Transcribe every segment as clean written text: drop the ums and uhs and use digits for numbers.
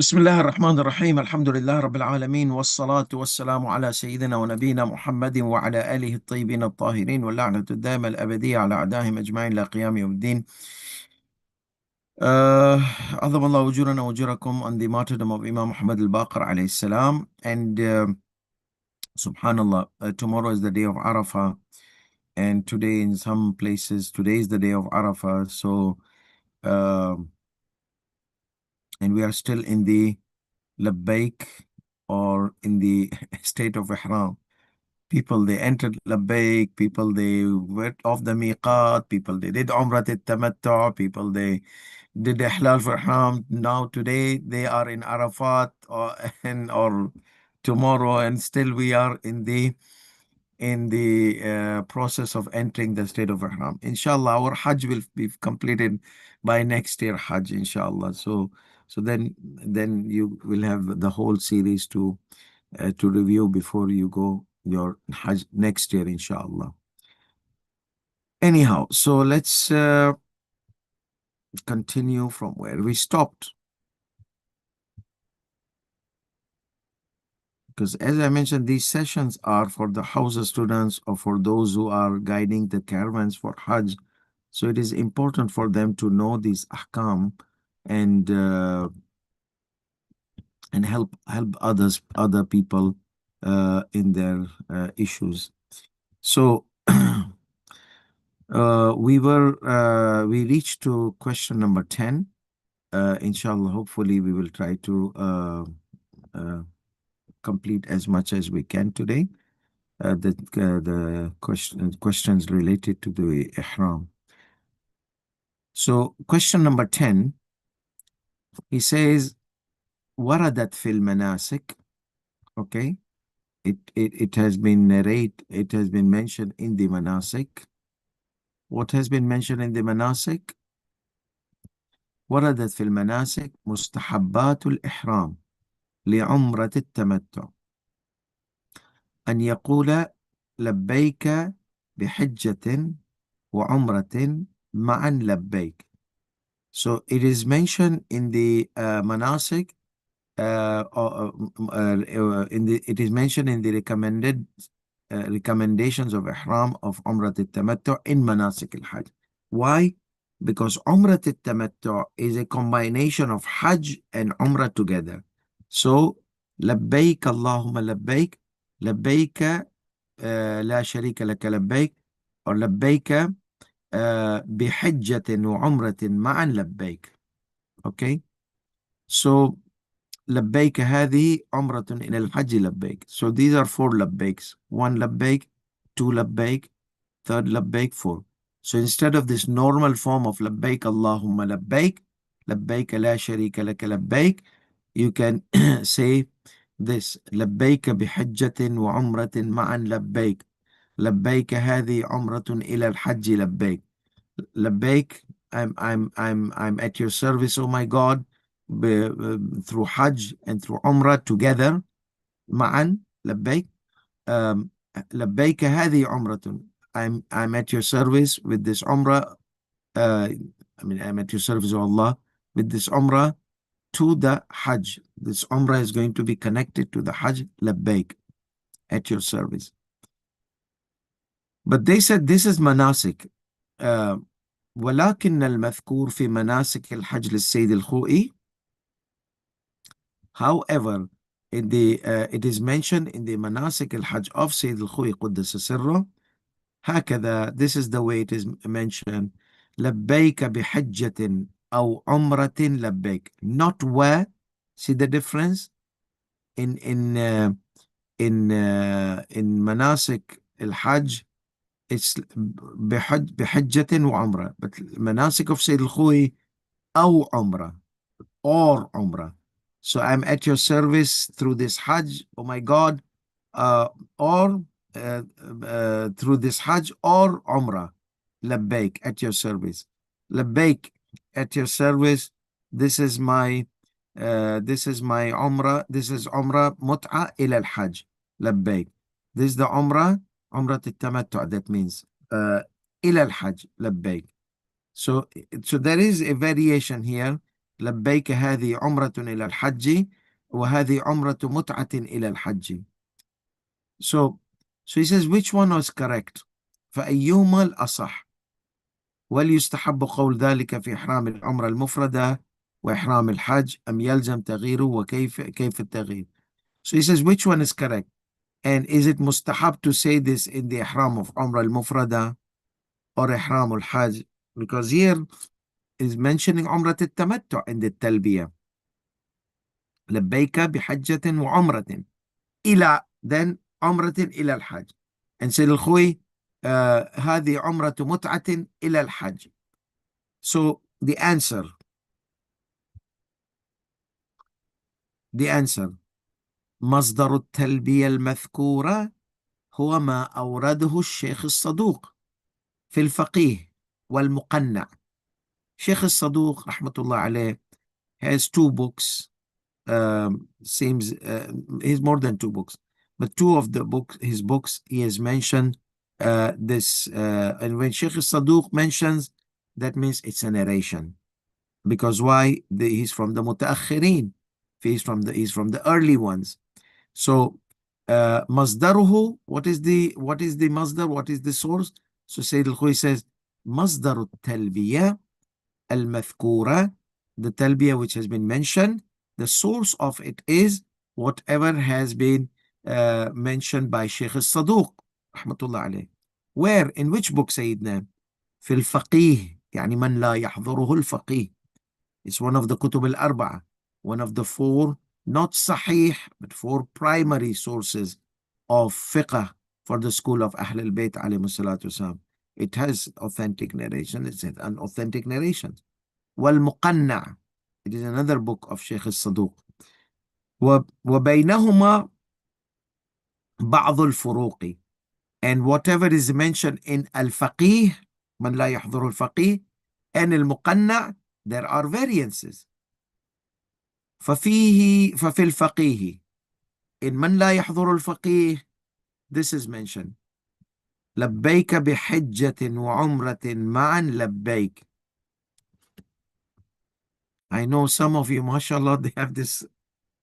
بسم الله الرحمن الرحيم. الحمد لله رب العالمين، والصلاة والسلام على سيدنا ونبينا محمد وعلى آله الطيبين الطاهرين، واللعنة الدائمة الأبدية على أعدائهم أجمعين إلى قيام يوم الدين. عظم الله أجورنا وأجوركم on the martyrdom of Imam Muhammad al-Baqir alayhi salam. And subhanallah, tomorrow is the day of Arafah, and today in some places, today is the day of Arafah. So, and we are still in the Labbaik, or in the state of Ihram. People, they entered Labbaik, people, they went off the miqat, people, they did Umrat al-Tamattu, people, they did Ihlal for Ihram. Now today they are in Arafat, or tomorrow, and still we are in the process of entering the state of Ihram. Inshallah, our Hajj will be completed by next year Hajj, inshallah. So then you will have the whole series to review before you go your Hajj next year, inshallah. Anyhow, so let's continue from where we stopped. Because as I mentioned, these sessions are for the Hausa students or for those who are guiding the caravans for Hajj. So it is important for them to know these ahkam and help other people in their issues. So we reached to question number 10. Inshallah, hopefully we will try to complete as much as we can today. The questions related to the ihram. So question number 10, he says, وردت في المناسك. Okay, it has been mentioned in the manasik. What has been mentioned in the manasik? وردت في المناسك مستحبات الإحرام لعمرة التمتع أن يقول لبيك بحجة وعمرة معا لبيك. So it is mentioned in the manasik, it is mentioned in the recommendations of ihram of Umrat al-Tamattu in manasik al-Hajj. Why? Because Umrat al-Tamattu is a combination of Hajj and Umrah together. So labbaik Allahumma labbaik, labbaik la sharika laka labbaik, or labbaik بحجة وعمرة معا لبيك. Okay, so لبيك هذه عمرة إلى الحج لبيك. So these are 4 لبيكs. 1 لبيك, 2 لبيك, 3rd لبيك, 4. So instead of this normal form of لبيك اللهم لبيك, لبيك لا شريك لك لبيك, you can say this: لبيك بحجة وعمرة معا لبيك. لبيك هذه عمرة إلى الحج لبيك. لبيك, I'm at your service, oh my God, through Hajj and through Umrah together. معا لبيك. لبيك هذه عمرة. I'm at your service with this Umrah. I'm at your service, oh Allah, with this Umrah to the Hajj. This Umrah is going to be connected to the Hajj. لبيك, at your service. But they said this is manasik. ولكن المذكور في مناسك الحج للسيد الخوئي. However, it is mentioned in the manasik al-Hajj of Sayyid al-Khu'i قدس سره. هكذا, this is the way it is mentioned: لبيك بحجة أو عمرة لبيك. Not where. See the difference in manasik al-Hajj. It's بحجة وعمرة. But manasik of Sayyid al-Khu'i أو عمرة, or Umrah. So I'm at your service through this Hajj, oh my God, or through this Hajj or Umrah. Labbaik, at your service. Labbaik, at your service. This is my Umrah. This is Umrah Mut'a ila al-Hajj. Labbaik. This is the Umrah al-Tamattu. That means ila al-Hajj. Labbaik. So there is a variation here. لبيك هذه عمرة إلى الحج وهذه عمرة متعة إلى الحج. So he says which one was correct؟ فأيهما الأصح؟ وليستحب قول ذلك في إحرام العمرة المفردة وإحرام الحج أم يلزم تغييره كيف التغيير. So he says which one is correct, and is it mustahab to say this in the إحرام of عمرة المفردة or إحرام الحج, because here is mentioning عمرة التمتع in the التلبية لبيك بحجة وعمرة إلى then عمرة إلى الحج. and سيد الخوي هذه عمرة متعة إلى الحج. So the answer مصدر التلبية المذكورة هو ما أورده الشيخ الصدوق في الفقيه والمقنع. شيخ الصدوق رحمة الله عليه has two books. Seems he's more than two books, but two of the his books, he has mentioned this, and when Sheikh Saduq mentions, that means it's a narration, because why? He's from the mutaakhirin, he's from the early ones. So masdaruhu, what is the masdar, what is the source? So Sayyid al-Khuy says masdaru talbiyah al-mathkura, the talbiyah which has been mentioned, the source of it is whatever has been mentioned by Sheikh al-Saduq rahmatullah alayh. Where, in which book Sayyidina? في الفقيه, يعني من لا يحضره الفقيه. It's one of the kutub al-arba'a, one of the four, not sahih, but four primary sources of fiqh for the school of Ahl al-Bayt alayhi salatu wasalam. It has authentic narration, it's an authentic narration. والمقنع, it is another book of Sheikh al-Saduq. وبينهما بعض الفروق, and whatever is mentioned in al-faqih, من لا يحضر الفقيه, and المقنع, there are variances. ففي الفقيه, in من لا يحضر الفقيه, this is mentioned لبيك بحجة وعمرة معا لبيك. I know some of you, mashallah, they have this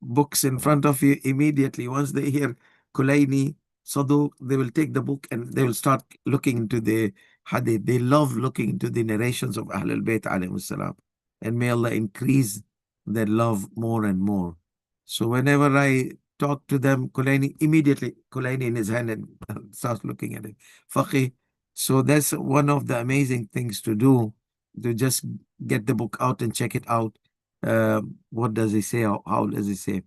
books in front of you immediately. Once they hear Kulaini, Saduq, they will take the book and they will start looking into the hadith. They love looking into the narrations of Ahlul Bayt alayhi salam. And may Allah increase their love more and more. So whenever I talk to them, Kulaini, immediately Kulaini in his hand and starts looking at it. Faqih. So that's one of the amazing things to do, to just get the book out and check it out. What does he say? How does he say?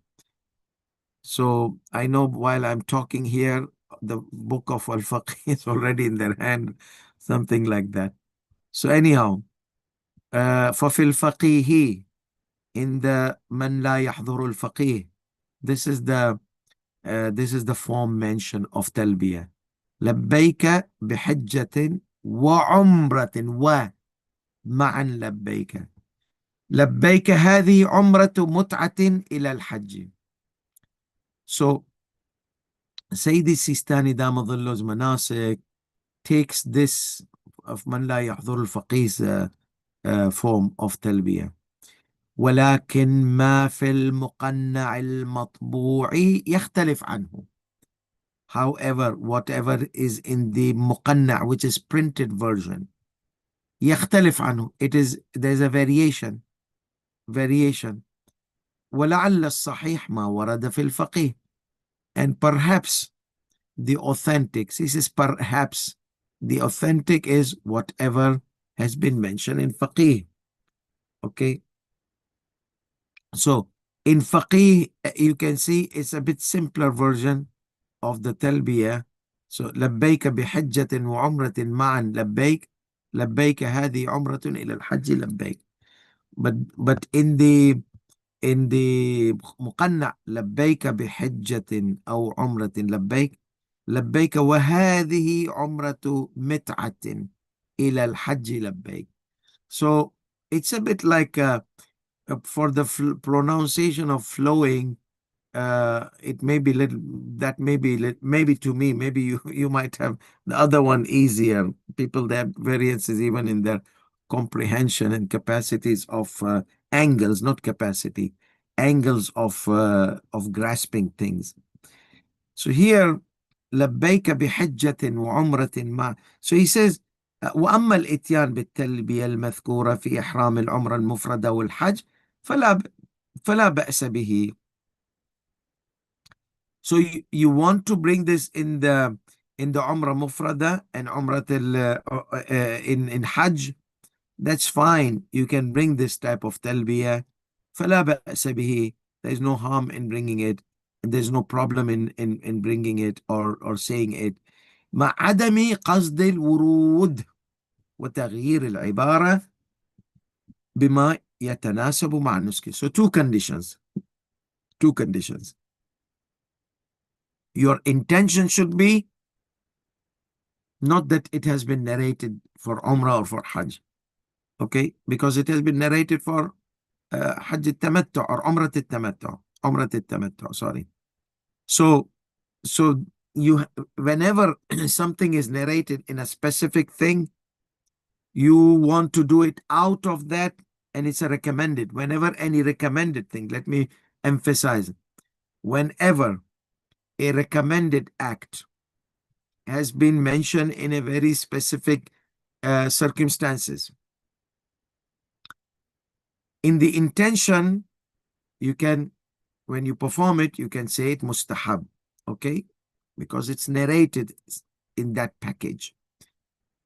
So I know while I'm talking here, the book of Al-Faqih is already in their hand, something like that. So anyhow, ففي الفقيه, in the من لا يحضر الفقيه, this is the form mention of talbiyah. لبيك بحجة وعمرة ومعا لبيك. لبيك هذه عمرة متعة إلى الحج. So Sayyidi Sistani Dz Manasik takes this of من لا يحضر الفقيه form of talbiyah. ولكن ما في المقنع المطبوع يختلف عنه. However, whatever is in the muqanna', which is printed version, يختلف عنه, there's a variation. ولعل الصحيح ما ورد في الفقيه, and perhaps the authentic, this is perhaps, the authentic is whatever has been mentioned in faqih. Okay, so in faqih you can see it's a bit simpler version of the talbiyah. So لبيك بحجة وعمرة معا لبيك. لبيك هذه عمرة إلى الحج لبيك. But in the مقنع لبيك بحجة أو عمرة لبيك. لبيك وهذه عمرة متعة إلى الحج لبيك. So it's a bit like for the pronunciation of flowing, it may be little, that may be maybe to me, maybe you might have the other one easier. People, they have variances even in their comprehension and capacities of angles, not capacity, angles of grasping things. So here, لبيك بحجة وعمرة مع. So he says, وأما الإتيان بالتلبية المذكورة في إحرام العمرة المفردة والحج فلا بأس به. So you want to bring this in the Umrah Mufrada and Umrah in Hajj, that's fine. You can bring this type of talbiyah. فلا بأس به. There is no harm in bringing it. And there's no problem in bringing it or saying it. مع عدم قصد الورود وتغيير العبارة بما يتناسب مع النسك. So two conditions. Two conditions. Your intention should be not that it has been narrated for Umrah or for Hajj. Okay? Because it has been narrated for Hajj al-Tamattu or Umrah al-Tamattu. Umrah al-Tamattu, sorry. So you, whenever something is narrated in a specific thing, you want to do it out of that, and it's a recommended. Whenever any recommended thing, let me emphasize, whenever a recommended act has been mentioned in a very specific circumstances, in the intention, you can, when you perform it, you can say it mustahab, okay? Because it's narrated in that package.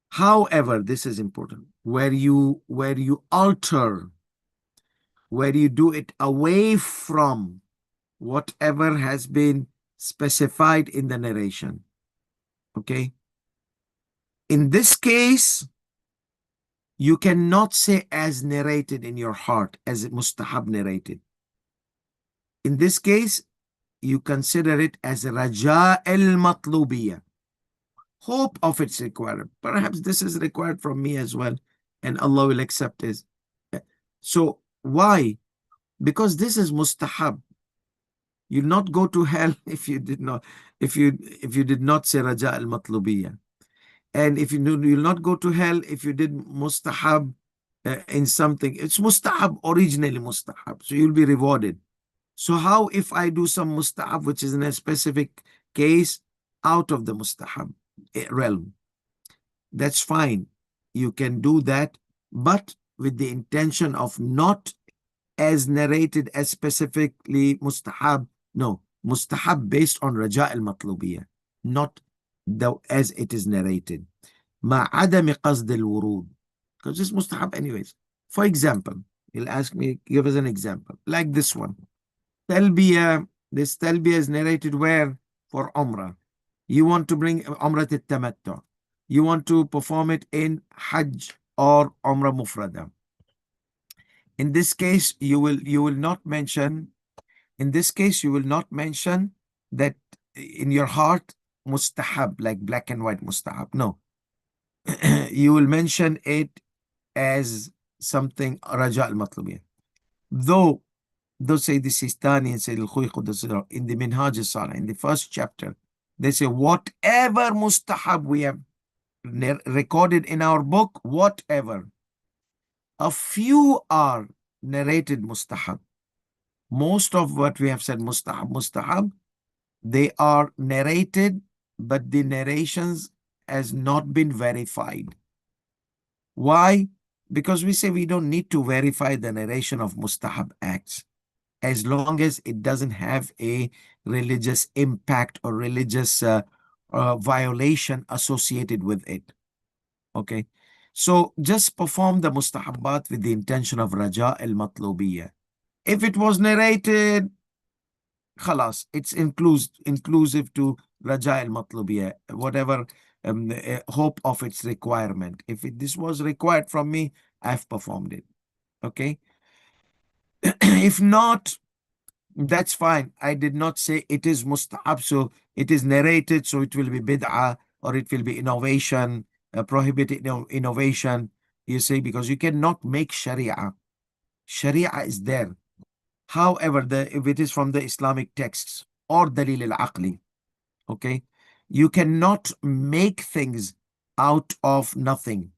However, this is important, where you alter, where you do it away from whatever has been specified in the narration, okay? In this case, you cannot say as narrated in your heart, as mustahab narrated. In this case, you consider it as raja al-matlubiyya, hope of its required. Perhaps this is required from me as well, and Allah will accept it. So why? Because this is mustahab. You'll not go to hell if you did not, if you did not say raja al-matlubiyya. And if you'll not go to hell if you did mustahab in something. It's mustahab, originally mustahab. So you'll be rewarded. So how if I do some mustahab which is in a specific case out of the mustahab realm? That's fine. You can do that, but with the intention of not as narrated as specifically mustahab. No, mustahab based on raja al-matlubiyya, not as it is narrated. مع عدم قصد الورود. Because it's mustahab anyways. For example, he'll ask me, give us an example. Like this one. Talbiyah, this talbiyah is narrated where? For Umrah. You want to bring Umrah al-Tamattu. You want to perform it in Hajj or Umrah Mufrada. In this case, you will not mention, in this case, you will not mention that in your heart, mustahab, like black and white mustahab. No. You will mention it as something raja al-matlubiyya. Though Sayyid Sistani and Sayyid al-Khuy in the Minhaj al-Salih, in the first chapter, they say whatever mustahab we have recorded in our book, whatever, a few are narrated mustahab. Most of what we have said mustahab, they are narrated, but the narrations has not been verified. Why? Because we say we don't need to verify the narration of mustahab acts as long as it doesn't have a religious impact or religious violation associated with it. Okay, so just perform the mustahabbat with the intention of raja al-matlubiyya. If it was narrated, khalas, it's inclusive to raja al-matlubiyya, whatever hope of its requirement. If this was required from me, I've performed it. Okay. If not, that's fine. I did not say it is mustahab, so it is narrated, so it will be bid'ah or it will be innovation, prohibited innovation. You see, because you cannot make sharia. Sharia is there. However, if it is from the Islamic texts or dalil al-aqli, okay, you cannot make things out of nothing.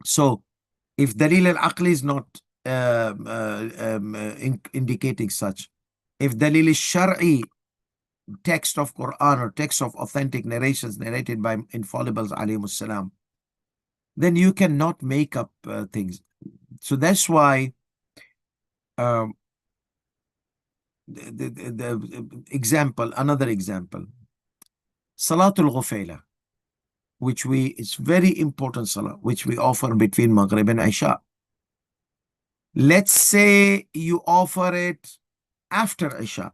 So if dalil al-aqli is not indicating such. If dalil is shar'i, text of Quran or text of authentic narrations narrated by infallibles alayhimus salam, then you cannot make up things. So that's why um, the example, another example, Salatul Ghufayla, it's very important salah, which we offer between Maghrib and Isha. Let's say you offer it after Isha.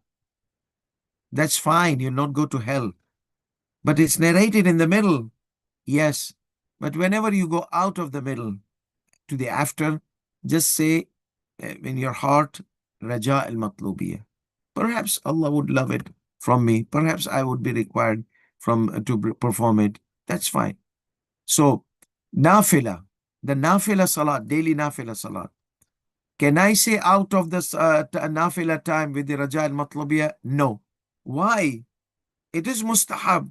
That's fine, you'll not go to hell. But it's narrated in the middle. Yes. But whenever you go out of the middle to the after, just say in your heart, Raja al-Matlubiyya. Perhaps Allah would love it from me. Perhaps I would be required to perform it. That's fine. So, nafila, the nafila salat, daily nafila salat. Can I say out of this nafila time with the Raja al-Matlubiyya? No. Why? It is mustahab.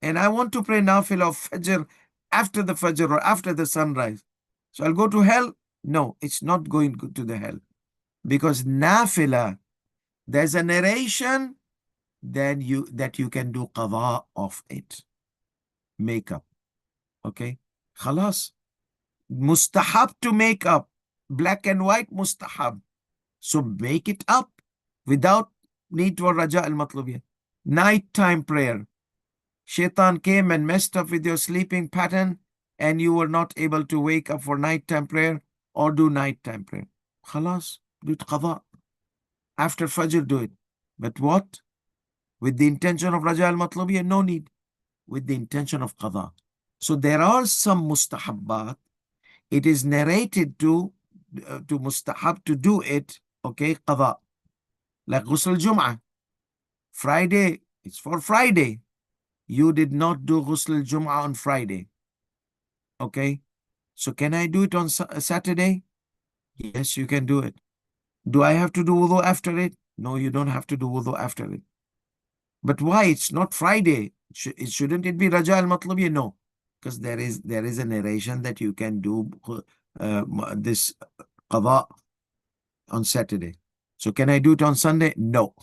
And I want to pray nafila of Fajr after the Fajr or after the sunrise. So I'll go to hell? No, it's not going to the hell. Because nafila, there's a narration that you can do qada of it. Make up. Okay? Khalas. Mustahab to make up. Black and white mustahab. So make it up without need for Raja al-Matlubiyya. Nighttime prayer. Shaitan came and messed up with your sleeping pattern and you were not able to wake up for nighttime prayer or do nighttime prayer. Khalas, do it qada. After Fajr, do it. But what? With the intention of Raja al-Matlubiyya? No need. With the intention of qada. So there are some mustahabbat. It is narrated to mustahab to do it, okay, qada. Like Ghusl Jum'ah. Friday, it's for Friday. You did not do Ghusl Jum'ah on Friday. Okay? So can I do it on Saturday? Yes, you can do it. Do I have to do wudu after it? No, you don't have to do wudu after it. But why? It's not Friday. Shouldn't it be Raja al-Matlubiyya? No. Because there is a narration that you can do this qada on Saturday. So can I do it on Sunday? No.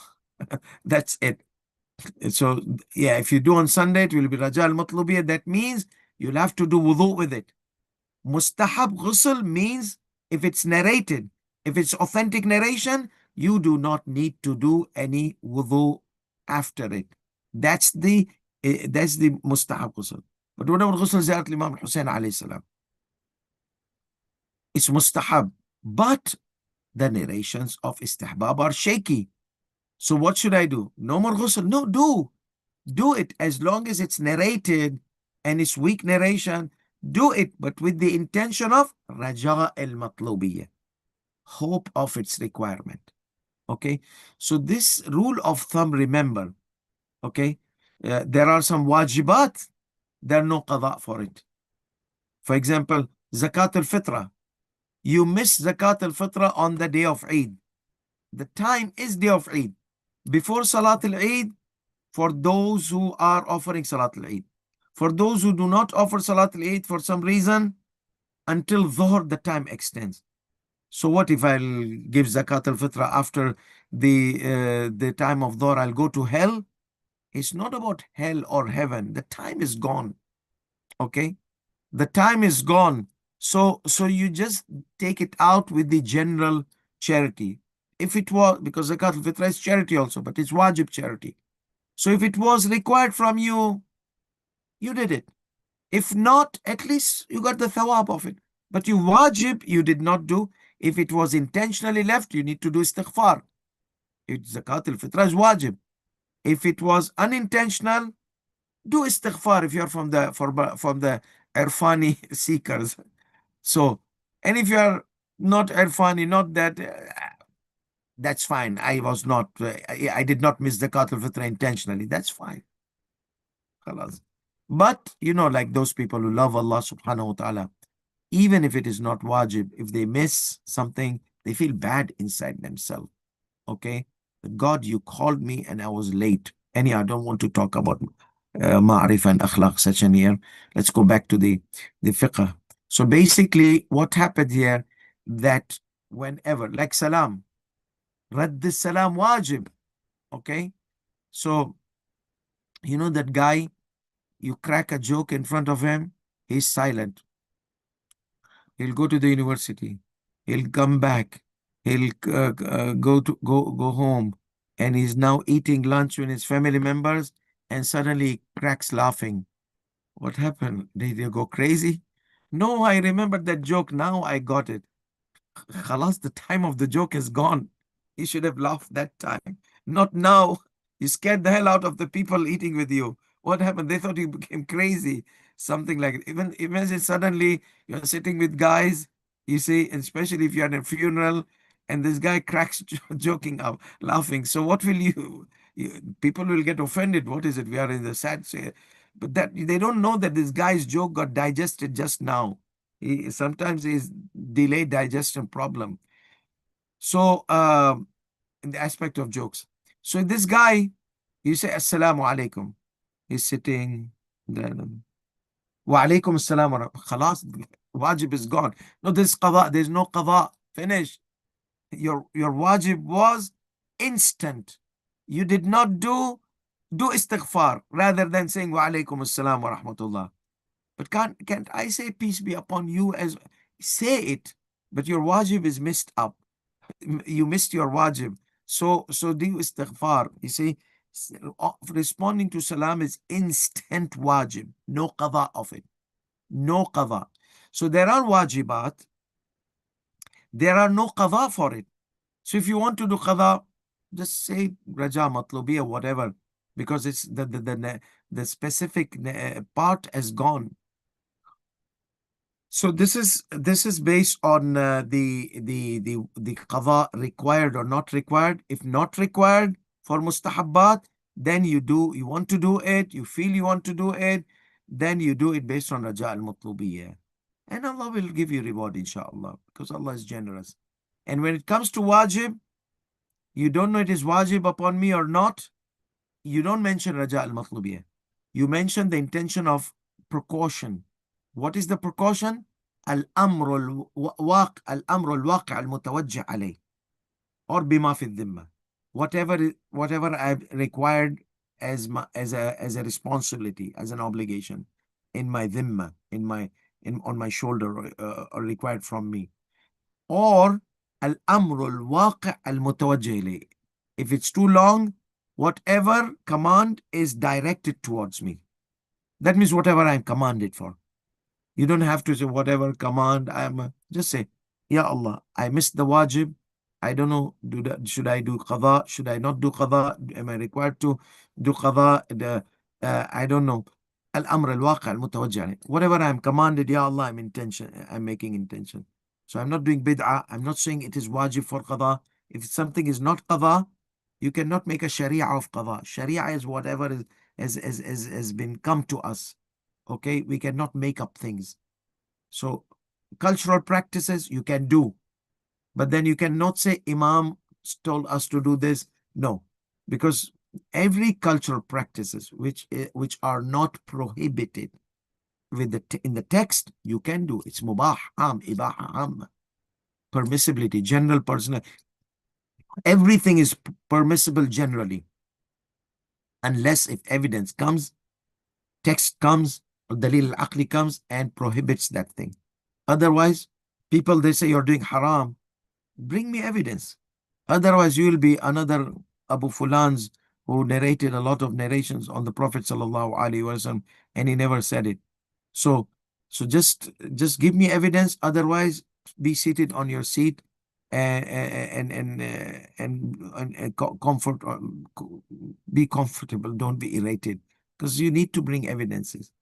That's it. So yeah, if you do on Sunday, it will be Raja al-Matlubiyya. That means you'll have to do wudu with it. Mustahab ghusl means if it's narrated, if it's authentic narration, you do not need to do any wudu after it. That's the mustahab ghusl. But whatever ghusl ziyarat Imam Hussein alayhi salam, it's mustahab. But the narrations of istihbab are shaky. So what should I do? No more ghusl? No, do it as long as it's narrated and it's weak narration. Do it, but with the intention of Raja al-Matlubiyya, hope of its requirement. Okay, so this rule of thumb, remember, okay, there are some wajibat, there are no qada for it. For example, Zakat al-Fitra. You miss Zakat al-Fitra on the day of Eid. The time is day of Eid. Before Salat al-Eid, for those who are offering Salat al-Eid. For those who do not offer Salat al-Eid for some reason, until Dhuhr, the time extends. So what if I'll give Zakat al-Fitra after the time of Dhuhr, I'll go to hell? It's not about hell or heaven. The time is gone. Okay? The time is gone. So you just take it out with the general charity. If it was, because Zakat al-Fitra is charity also, but it's wajib charity. So if it was required from you, you did it. If not, at least you got the thawab of it. But you wajib, you did not do. If it was intentionally left, you need to do istighfar. Zakat al-Fitra is wajib. If it was unintentional, do istighfar if you're from the Irfani seekers. So, and if you're not Irfani, not that, that's fine. I did not miss Zakat al-Fitra intentionally. That's fine. Khalas. But, like those people who love Allah subhanahu wa ta'ala, even if it is not wajib, if they miss something, they feel bad inside themselves. Okay? God, you called me and I was late. Anyhow, I don't want to talk about ma'rif and akhlaq session here. Let's go back to the fiqh. So basically, what happened here, that whenever, like salam. Radd salam wajib. Okay? So, you know that guy, you crack a joke in front of him, he's silent. He'll go to the university. He'll come back. He'll go home, and he's now eating lunch with his family members, and suddenly he cracks laughing. What happened? Did you go crazy? No, I remembered that joke. Now I got it. Khalas, the time of the joke is gone. You should have laughed that time, not now. You scared the hell out of the people eating with you. What happened? They thought you became crazy. Something like it. Even imagine suddenly you're sitting with guys, you see, especially if you're at a funeral, and this guy cracks joking up, laughing. So what will people will get offended. What is it? We are in the sad say. But that they don't know that this guy's joke got digested just now. Sometimes is delayed digestion problem. So in the aspect of jokes. So this guy, you say Assalamu alaikum. He's sitting, then Wa alaikum assalam. Khalas, wajib is gone. No, there's qada, there's no qada. Finish. Your wajib was instant. You did not do istighfar rather than saying Wa alaikum assalam wa rahmatullah. But can't I say peace be upon you as say it, but your wajib is missed up. You missed your wajib. So do istighfar. You see, responding to salam is instant wajib. No qada of it. No qada. So there are wajibat. There are no qada for it. So if you want to do qada, just say raja, matlubi, or whatever, because it's the specific part has gone. So this is based on the qada required or not required. If not required for mustahabbat, then you want to do it, you feel you want to do it, then you do it based on raja al-matlubiyya. And Allah will give you reward, inshallah, because Allah is generous. And when it comes to wajib, you don't know it is wajib upon me or not, you don't mention raja al-matlubiyya. You mention the intention of precaution. What is the precaution? الأمر الواقع المتوجه عليه or بما في الذمة. Whatever I've required as a responsibility, as an obligation in my dhimma, on my shoulder, or required from me. Or الأمر الواقع المتوجه إليه. If it's too long, whatever command is directed towards me. That means whatever I'm commanded for. You don't have to say whatever command just say, Ya Allah, I missed the wajib. I don't know, should I do qada? Should I not do qada? Am I required to do qada? I don't know. Al-amr al-waqi' al-mutawajjih. Whatever I'm commanded, Ya Allah, I'm making intention. So I'm not doing bid'ah. I'm not saying it is wajib for qada. If something is not qada, you cannot make a sharia of qada. Sharia is whatever has been come to us. Okay, we cannot make up things. So cultural practices you can do, but then you cannot say Imam told us to do this. No, because every cultural practices which are not prohibited in the text, you can do. It's mubah, ibaha, permissibility, general, personal. Everything is permissible generally, unless if evidence comes, text comes, dalil al-aqli comes and prohibits that thing. Otherwise, people, they say you're doing haram. Bring me evidence. Otherwise, you will be another Abu Fulans who narrated a lot of narrations on the Prophet sallallahu alaihi wasallam, and he never said it. So just give me evidence. Otherwise, be seated on your seat and comfort. Be comfortable. Don't be irritated, because you need to bring evidences.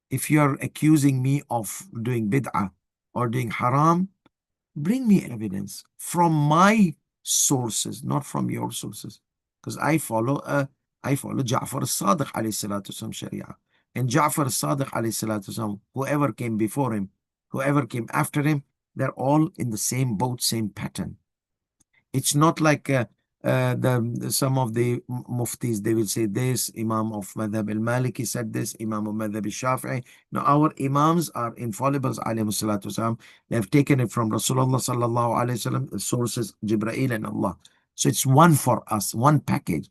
If you're accusing me of doing bid'ah or doing haram, bring me evidence from my sources, not from your sources. Because I follow Ja'far as-Sadiq alayhi salatu wasalam sharia. And Ja'far as-Sadiq alayhi salatu wasalam, whoever came before him, whoever came after him, they're all in the same boat, same pattern. It's not like some of the muftis, they will say this, Imam of Madhab al-Maliki said this, Imam of Madhab al-Shafi'i. Now, our Imams are infallibles, alayhi salatu wasalam. They have taken it from Rasulullah sallallahu alayhi wasallam, the sources, Jibreel and Allah. So it's one for us, one package.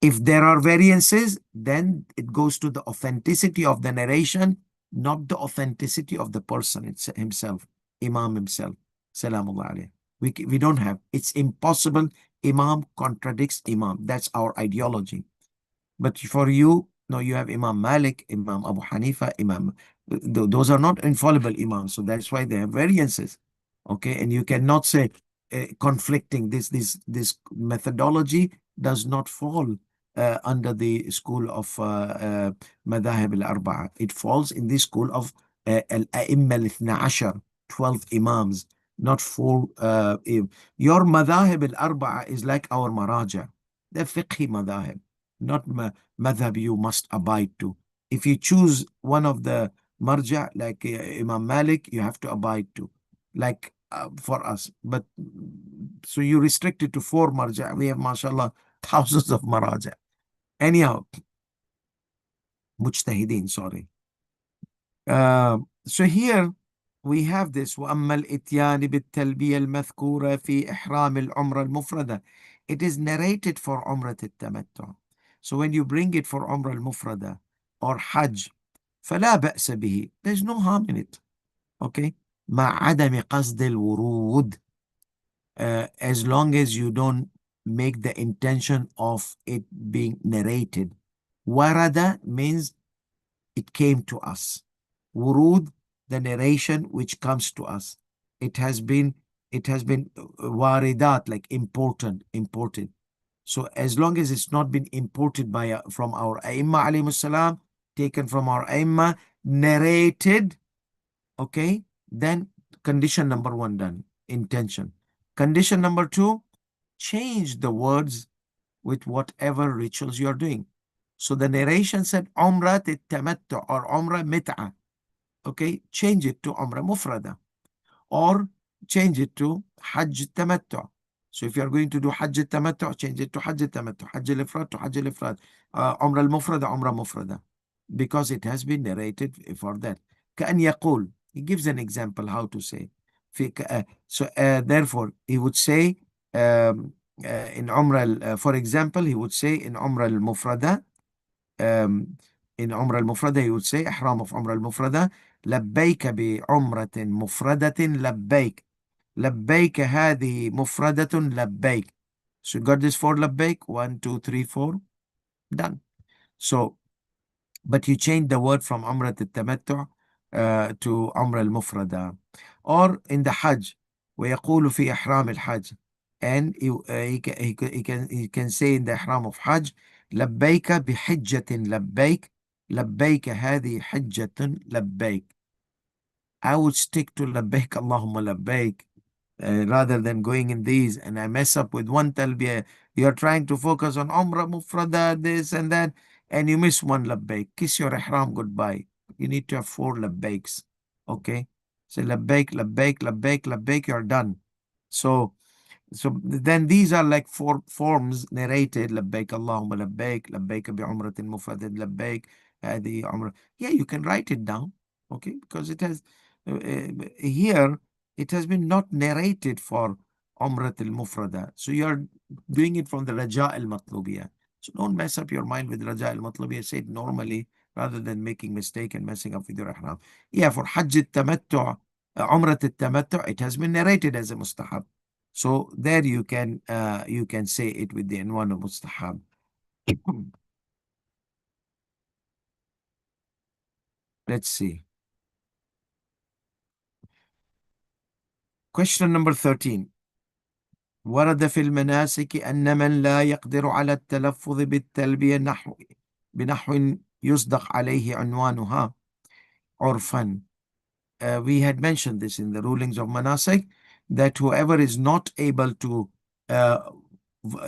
If there are variances, then it goes to the authenticity of the narration, not the authenticity of the person himself, Imam himself. Salamullah alayhi. We don't have. It's impossible. Imam contradicts Imam. That's our ideology. But for you, no, you have Imam Malik, Imam Abu Hanifa, Imam. Those are not infallible Imams. So that's why they have variances. Okay. And you cannot say conflicting. This methodology does not fall under the school of Madhahib al-Arba'a. It falls in the school of Al-A'imma al-Ithna Ashar, 12 Imams, not four. Your Madhahib al-Arba'a is like our Maraja. They're fiqhi Madhahib, not madhab you must abide to. If you choose one of the marja, like Imam Malik, you have to abide to, like for us. But so you restrict it to 4 marja. We have, mashallah, thousands of maraja. Anyhow, mujtahideen, sorry. So here we have this وَأَمَّا الْإِتْيَانِ بِالتَّلْبِيَةِ الْمَذْكُورَةِ فِي إِحْرَامِ الْعُمْرَةِ الْمُفْرَدَةِ. It is narrated for Umrah al-Tamattu. So when you bring it for Umrah al-Mufrada or Hajj, فَلَا بَأْسَ بِهِ. There's no harm in it. Okay? مَعْ عَدَمِ قَصْدِ الْوُرُودِ. As long as you don't make the intention of it being narrated. Warada means it came to us. Wurud, the narration which comes to us. It has been waridat, like imported. So as long as it's not been imported by from our Aimma alayhi salam, taken from our Aimma, narrated, okay, then condition number 1 done, intention. Condition number 2, change the words with whatever rituals you are doing. So the narration said Umrah Tamattu or Umrah Mit'a. Okay, change it to Umrah Mufrada or change it to Hajj Tamattu. So if you are going to do Hajj Tamattu, change it to Hajj Tamattu, Hajj al-Ifrad to Hajj al-Ifrad, Umrah al-Mufrada, Umrah Mufrada, because it has been narrated for that. كأن يقول, he gives an example how to say. Therefore, he would say in Umrah, for example, he would say in Umrah al-Mufrada, in Umrah al-Mufrada, he would say, Ihram of Umrah al-Mufrada, لبيك بعمرة مفردة لبيك. لبيك هذه مفردة لبيك. So you got this 4 لبيك, 1, 2, 3, 4, done. So, but you change the word from Umrah al-Tamattu to Umrah al-Mufrada. Or in the Hajj, ويقول في إحرام الحج, and he can say in the Ihram of Hajj, لبيك بحجة لبيك. لبيك هذه حجة لبيك. I would stick to لبيك اللهم لبيك rather than going in these, and I mess up with one talbiyah. You're trying to focus on Umrah Mufrada, this and that, and you miss one labbaik. Kiss your ihram goodbye. You need to have 4 labbaiks. Okay? So labbaik, labbaik, labbaik, labbaik, you're done. So then these are like 4 forms narrated. Labbaik Allahumma labbaik, labbaik bi umratin mufradin labbaik, hadi umrah. Yeah, you can write it down. Okay? Because it has, here, it has been not narrated for Umrat al-Mufrada. So you're doing it from the Raja al-Matlubiyah. So don't mess up your mind with Raja al-Matlubiyah. Say it normally rather than making mistake and messing up with your ihram. Yeah, for Hajj al-Tamattu, Umrat al-Tamattu, it has been narrated as a mustahab. So there you can say it with the Anwan of mustahab. Let's see. Question number 13. ورد في المناسك أن من لا يقدر على التلفظ بالتلبية بنحو يصدق عليه عنوانها عرفا. We had mentioned this in the rulings of manasik, that whoever is not able to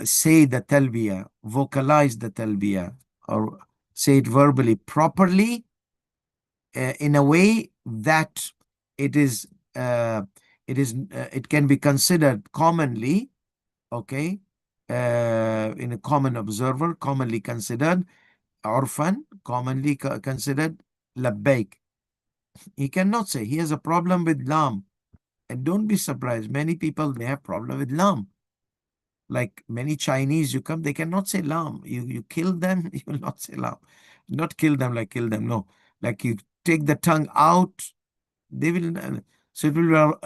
say the talbiyah, vocalize the talbiyah, or say it verbally properly, in a way that it can be considered commonly, okay, in a common observer, commonly considered, عرفا, commonly considered labbaik. He cannot say. He has a problem with lam. And don't be surprised. Many people, they have problem with lam. Like many Chinese, you come, they cannot say lam. You kill them, you will not say lam. Not kill them like kill them, no. Like you take the tongue out, they will, so it will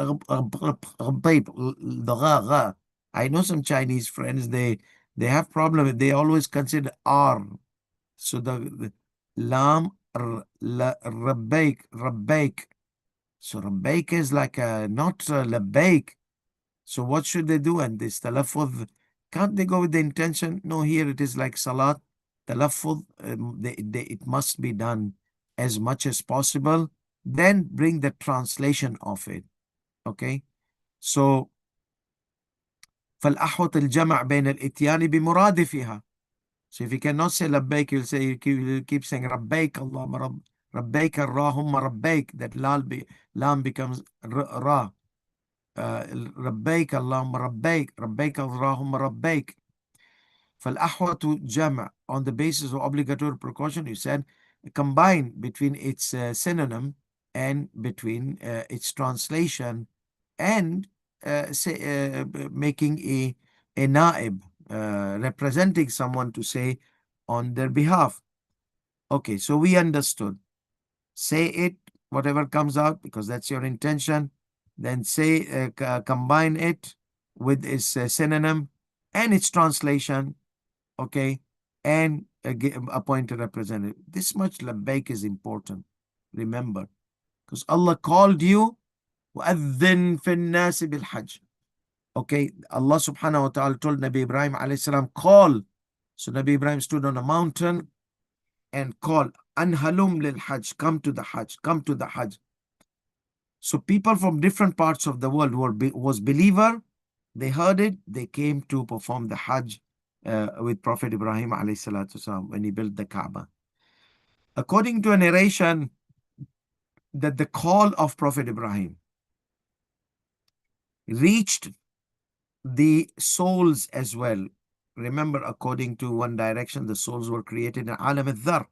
be the gha. I know some Chinese friends, they have problem with, they always consider R. So the lam, rabbaik. So rabbaik is like not labbaik. So what should they do? And this talaffuz, can't they go with the intention? No, here it is like salat. Talaffuz, it must be done as much as possible. Then bring the translation of it. Okay? So, فالأحوط الجمع بين الإتيان بمرادفها. So if you cannot say labbaik, you'll say, you keep saying rabbaik Allahumma rabbaik Allahumma rabbaik. That lam becomes ra. ربيك اللهم ربيك ربيك اللهم ربيك. فالأحوط جمع on the basis of obligatory precaution, you said combine between its synonym and between its translation, and making a naib, representing someone to say on their behalf. Okay, so we understood. Say it, whatever comes out, because that's your intention. Then say, combine it with its synonym and its translation, okay, and appoint a representative. This much labbaik is important. Remember, because Allah called you, وَأَذِّن فِي النَّاسِ بِالْحَجِّ. Okay, Allah subhanahu wa ta'ala told Nabi Ibrahim alayhi salam, call. So Nabi Ibrahim stood on a mountain and called, Anhalum lil Hajj, come to the Hajj, come to the Hajj. So people from different parts of the world who was believer, they heard it, they came to perform the Hajj with Prophet Ibrahim alayhi salatu wasalam when he built the Kaaba. According to a narration, that the call of Prophet Ibrahim reached the souls as well. Remember, according to one direction, the souls were created in Alam al-Dhar.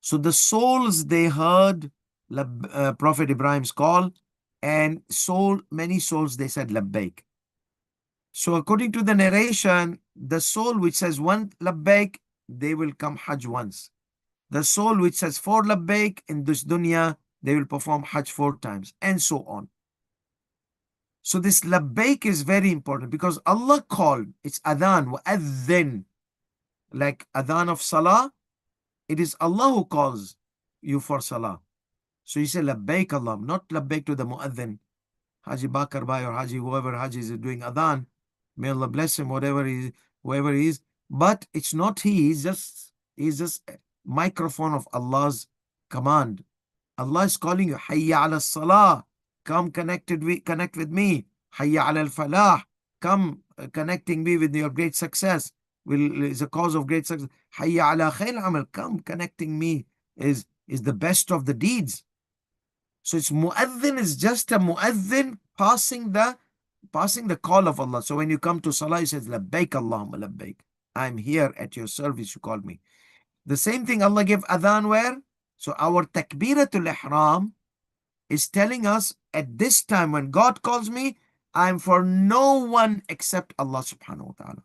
So the souls, they heard Prophet Ibrahim's call, and many souls, they said labbaik. So according to the narration, the soul which says one labbaik, they will come Hajj once. The soul which says 4 labbaik in this dunya, they will perform Hajj 4 times, and so on. So this labbaik is very important because Allah called, it's adhan, wa'adhin, like adhan of salah. It is Allah who calls you for salah. So you say labbaik Allah, not labbaik to the muadhin. Haji Bakar Bhai or Haji, whoever Haji is doing adhan, may Allah bless him, whoever he is. But it's not he, he's just a microphone of Allah's command. Allah is calling you, Hayya ala salah, come connect with me. Hayya ala al-falah, come connecting me with your great success, is a cause of great success. Hayya ala khair amal, come connecting me is the best of the deeds. So it's muadhin is just a muadhin passing the call of Allah. So when you come to salah, you say labbaik Allahumma labbaik. I'm here at your service, you called me. The same thing Allah gave adhan where? So our takbiratul ihram is telling us at this time when God calls me, I'm for no one except Allah subhanahu wa ta'ala.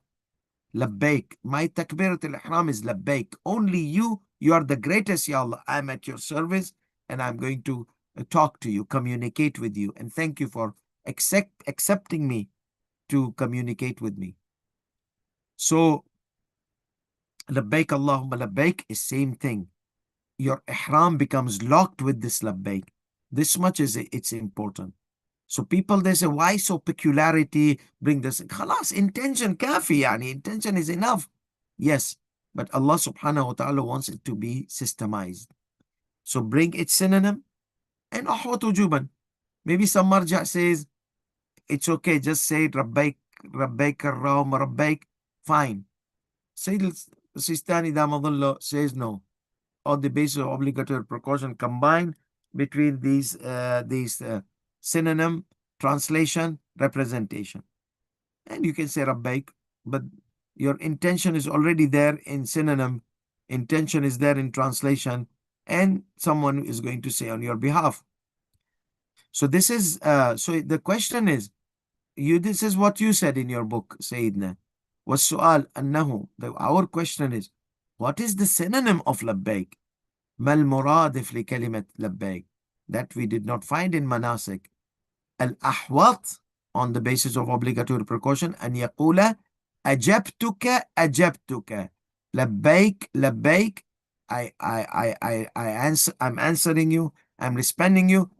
Labbaik. My takbiratul ihram is labbaik. Only you are the greatest, Ya Allah. I'm at your service and I'm going to talk to you, communicate with you, and thank you for accepting me to communicate with me. So labbaik Allahumma labbaik is same thing. Your ihram becomes locked with this labbaik. This much is it's important. So people, they say, why so peculiarity? Bring this. Khalas, intention kafi, yani intention is enough. Yes, but Allah subhanahu wa ta'ala wants it to be systemized. So bring its synonym and ahwat wujuban. Maybe some marja says, it's okay, just say rabbaik, rabbaik ar-rawm, rabbaik, fine. Sayyid Sistani Dz says no. On the basis of obligatory precaution, combine between these synonym, translation, representation. And you can say rabbaik, but Your intention is already there in synonym. Intention is there in translation. And someone is going to say on your behalf. So this is, so the question is, this is what you said in your book, Sayyidina. والسؤال أنه, our question is, what is the synonym of لبيك? ما المرادف لكلمة لبيك? That we did not find in manasik. الأحوط, on the basis of obligatory precaution, أن يقول أجبتك أجبتك. لبيك لبيك. I'm answering you. I'm responding you.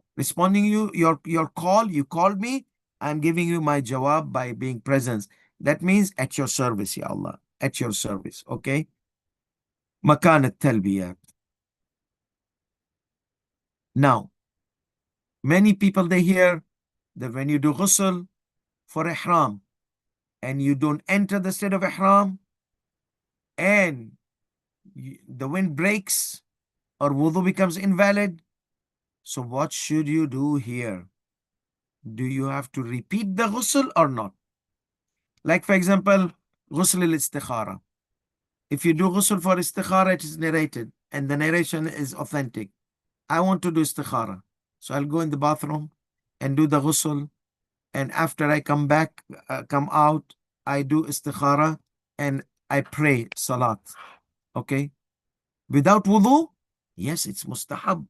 Your call. You called me. I'm giving you my jawab by being present. That means at your service, Ya Allah. At your service. Okay. مكان التلبية. Now, many people they hear that when you do ghusl for ihram and you don't enter the state of ihram and the wind breaks or wudu becomes invalid, so what should you do here? Do you have to repeat the ghusl or not? Like for example, ghusl al-istikhara. If you do ghusl for istikhara, it is narrated and the narration is authentic. I want to do istikhara. So I'll go in the bathroom and do the ghusl. And after I come back, come out, I do istikhara and I pray salat. Okay. Without wudu, yes, it's mustahab.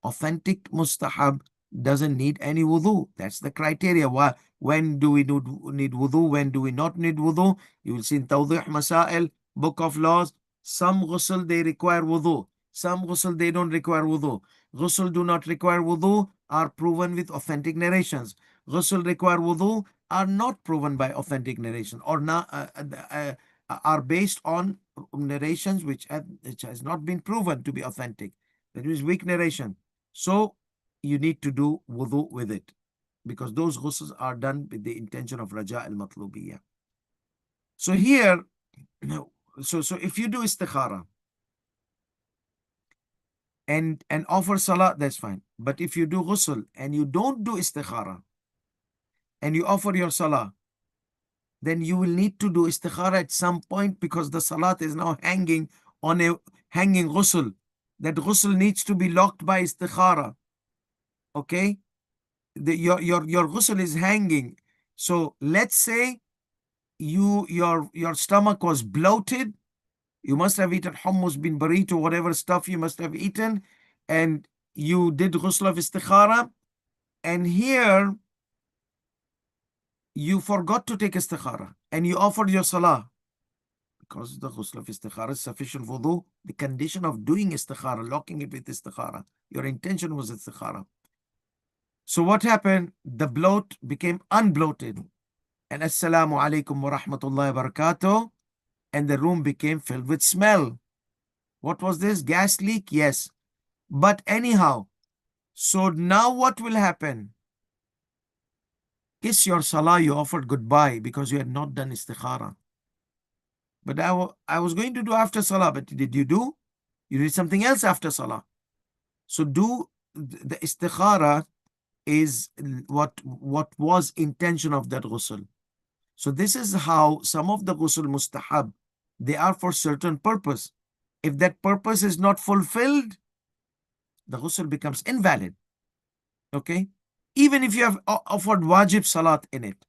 Authentic mustahab doesn't need any wudu. That's the criteria. Why? When do we need wudu? When do we not need wudu? You will see in Tawdih Masail, Book of Laws, some ghusl they require wudu. Some ghusl they don't require wudu. Ghusl do not require wudu are proven with authentic narrations. Ghusl require wudu are not proven by authentic narration or not. Are based on narrations which has not been proven to be authentic. That is weak narration. So you need to do wudu with it because those ghusls are done with the intention of raja al-matlubiyya. So here, so if you do istikhara and offer salah, that's fine. But if you do ghusl and you don't do istikhara and you offer your salah, then you will need to do istikhara at some point because the salat is now hanging on a hanging ghusl. That ghusl needs to be locked by istikhara. Okay? Your ghusl is hanging. So let's say your stomach was bloated. You must have eaten hummus bin burrito, whatever stuff you must have eaten, and you did ghusl of istikhara, and here you forgot to take istikhara and you offered your salah. Because the ghusl of istikhara is sufficient wudu, the condition of doing istikhara, locking it with istikhara, your intention was istikhara. So what happened? The bloat became unbloated. And assalamu alaikum wa rahmatullahi wa barakatuh. And the room became filled with smell. What was this? Gas leak? Yes. But anyhow, so now what will happen? Kiss your salah, you offered goodbye because you had not done istikhara. But I was going to do after salah, but did you do? You did something else after salah. So do the istikhara is what was intention of that ghusl. So this is how some of the ghusl mustahab, they are for certain purpose. If that purpose is not fulfilled, the ghusl becomes invalid. Okay? Even if you have offered wajib salat in it.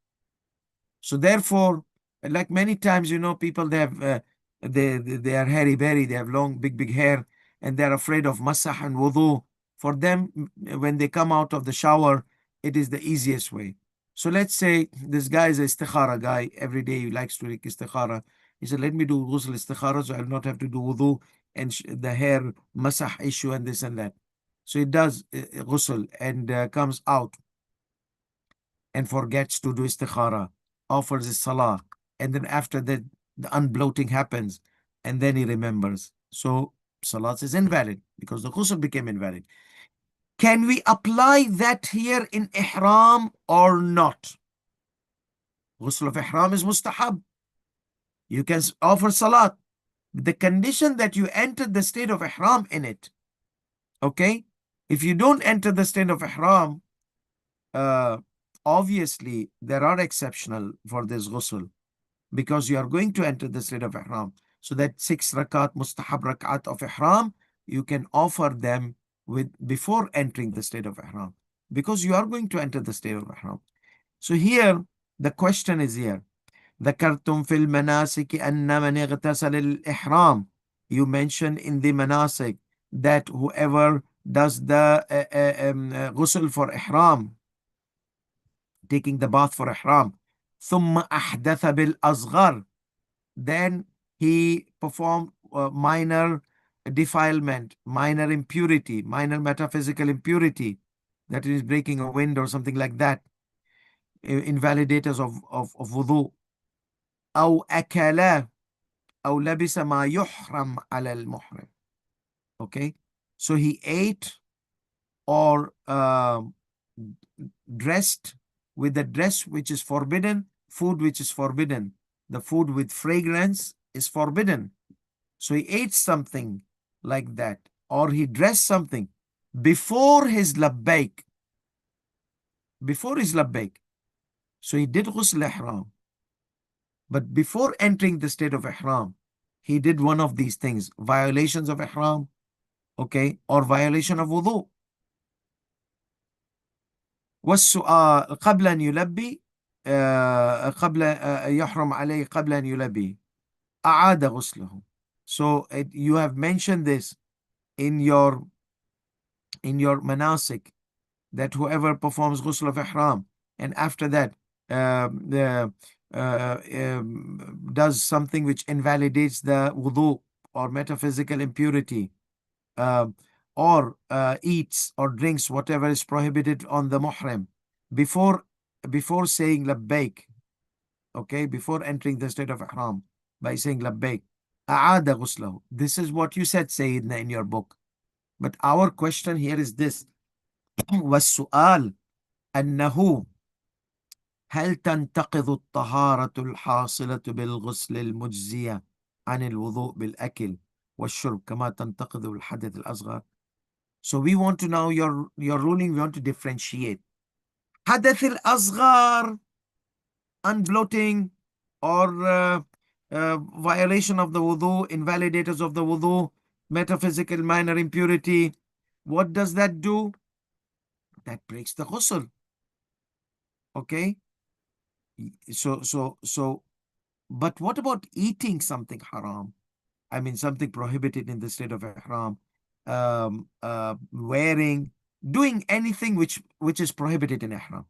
So therefore, like many times, people they have they are hairy-berry, they have long, big hair, and they're afraid of masah and wudu. For them, when they come out of the shower, it is the easiest way. So let's say this guy is a istikhara guy. Every day he likes to make istikhara. He said, let me do ghusl istikhara so I'll not have to do wudu and the hair masah issue and this and that. So he does ghusl and comes out and forgets to do istikhara, offers his salah, and then after that, the unbloating happens, and then he remembers. So salat is invalid because the ghusl became invalid. Can we apply that here in ihram or not? Ghusl of ihram is mustahab. You can offer salat. The condition that you enter the state of ihram in it. Okay? If you don't enter the state of ihram, obviously there are exceptional for this ghusl. because you are going to enter the state of ihram. So that 6 rakat mustahab rakat of ihram, you can offer them with before entering the state of ihram, because you are going to enter the state of ihram. So here the question is here. ذكرتم في المناسك أن من اغتسل الإحرام. You mentioned in the manasik that whoever does the ghusl for ihram, taking the bath for ihram, ثم أحدث بالأصغر, then he performed minor defilement, minor impurity, minor metaphysical impurity, that is breaking a wind or something like that, invalidators of wudu. أو أكل أو لبس ما يحرم على المحرم. Okay, so he ate or dressed with the dress which is forbidden, food which is forbidden. The food with fragrance is forbidden. So he ate something like that, or he dressed something before his labbaik. Before his labbaik. So he did ghusl ihram. But before entering the state of ihram, he did one of these things, violations of ihram, okay, or violation of wudu. والسؤال قبل أن يلبي قبل يحرم عليه قبل أن يلبي أعاد غسله. So you have mentioned this in your manasik, that whoever performs ghusl of ihram and after that does something which invalidates the wudu or metaphysical impurity, or eats or drinks whatever is prohibited on the muhrim before saying labbaik, okay, before entering the state of ihram by saying labbaik, aada ghuslahu. This is what you said, Sayyidina, in your book. But our question here is this. والسؤال أنه هل تنتقض الطهارة الحاصلة بالغسل المجزية عن الوضوء بالأكل والشرب كما تنتقض الحدث الأصغر. So we want to know your ruling. We want to differentiate حدث الأصغر, unbloating or violation of the wudu, invalidators of the wudu, metaphysical minor impurity. What does that do? That breaks the ghusl. Okay. So, but what about eating something haram? I mean, something prohibited in the state of ihram, wearing, doing anything which is prohibited in ihram.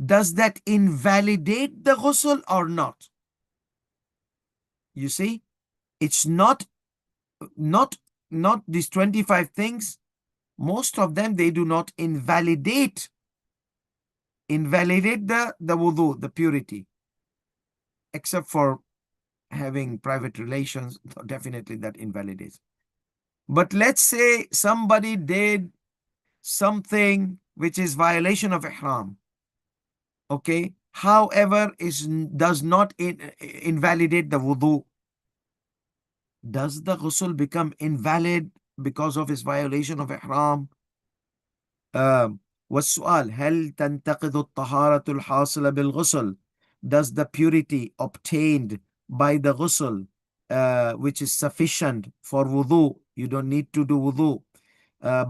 Does that invalidate the ghusl or not? You see, it's not these 25 things. Most of them, they do not invalidate the wudu, the purity, except for having private relations. Definitely that invalidates. But let's say somebody did something which is violation of ihram, okay, however does not invalidate the wudu. Does the ghusl become invalid because of his violation of ihram? والسؤال هل تنتقض الطهارة الحاصلة بالغسل? Does the purity obtained by the ghusl, which is sufficient for wudu, you don't need to do wudu,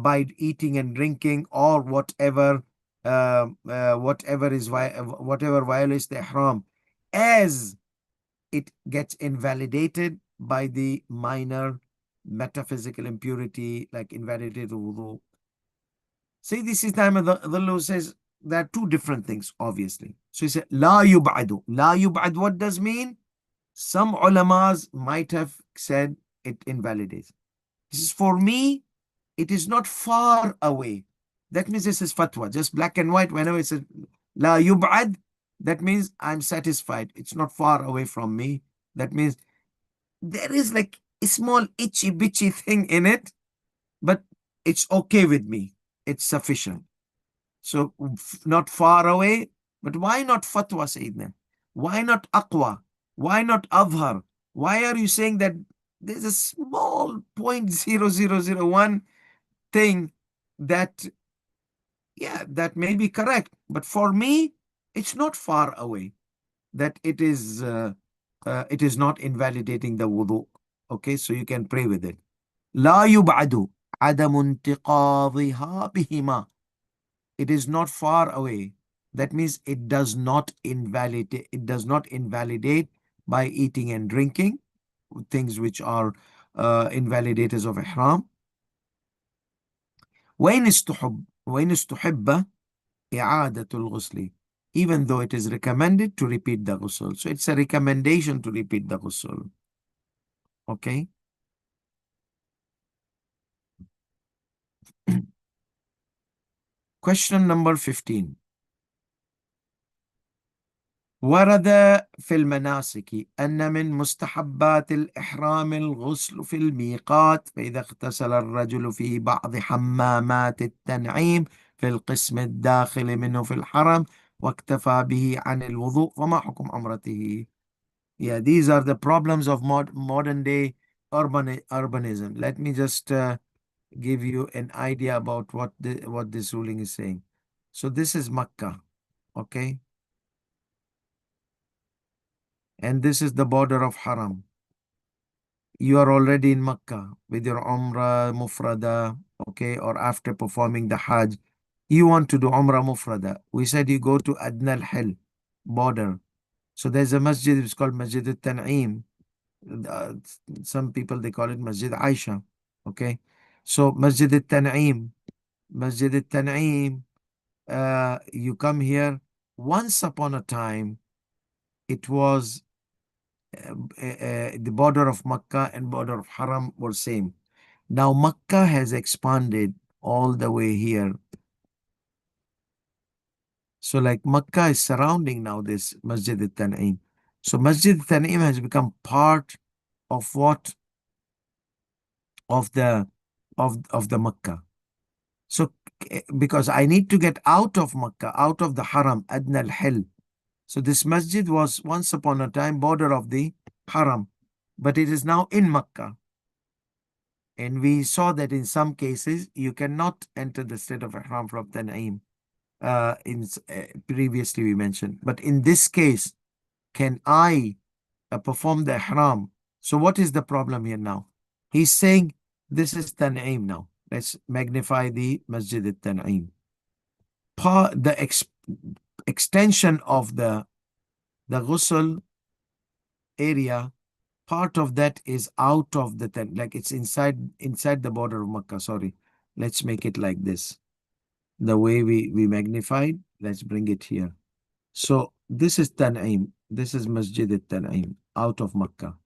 by eating and drinking or whatever whatever violates the ihram, as it gets invalidated by the minor metaphysical impurity like invalidated wudu. See, this is time the Lord says there are two different things, obviously. So he said, La yub'adu. La yub'ad, what does mean? Some ulamas might have said it invalidates. This is, for me, it is not far away. That means this is fatwa, just black and white. Whenever it says La yub'ad, that means I'm satisfied. It's not far away from me. That means there is like a small itchy bitchy thing in it, but it's okay with me. It's sufficient. So not far away, but why not fatwa, Sayyidina? Why not aqwa? Why not adhar? Why are you saying that there's a small 0.0001 thing that, yeah, that may be correct, but for me, it's not far away that it is it is not invalidating the wudu. Okay, so you can pray with it. لا يبعد عدم انتقاضها بهما. It is not far away. That means it does not invalidate. It does not invalidate by eating and drinking, things which are invalidators of ihram. وإن استحب إعادة الغسل, even though it is recommended to repeat the ghusl. So it's a recommendation to repeat the ghusl. Okay. Question number 15. ورد في المناسك أن من مستحبات الإحرام الغسل في الميقات، فإذا اغتسل الرجل في بعض حمامات التنعيم في القسم الداخل منه في الحرم واكتفى به عن الوضوء فما حكم عمرته؟ Yeah, these are the problems of modern day urbanism. Let me just give you an idea about what this ruling is saying. So this is Makkah, okay? And this is the border of Haram. You are already in Makkah with your Umrah Mufrada, okay, or after performing the Hajj. You want to do Umrah Mufrada. We said you go to Adna al-Hil, border. So there's a masjid, it's called Masjid al-Tan'im. Uh, some people, they call it Masjid Aisha, okay. So Masjid al-Tan'im, Masjid al-Tan'im, you come here. Once upon a time, it was the border of Makkah and border of Haram were same. Now Makkah has expanded all the way here. So like Makkah is surrounding now this Masjid al-Tan'im. So Masjid al-Tan'im has become part of what? Of the Makkah. So because I need to get out of Makkah, out of the Haram, Adna al-Hil. So this masjid was once upon a time border of the Haram, but it is now in Makkah. And we saw that in some cases, you cannot enter the state of Ihram from Tan'im. Previously we mentioned. But in this case, can I perform the Ihram? So what is the problem here now? He's saying this is Tan'im now. Let's magnify the Masjid al-Tan'im. The extension of the ghusl area, part of that is out of the tent, like it's inside the border of Makkah. Sorry, let's make it like this. The way we magnified, let's bring it here. So this is Tan'im. This is Masjid al-Tan'im, out of Makkah,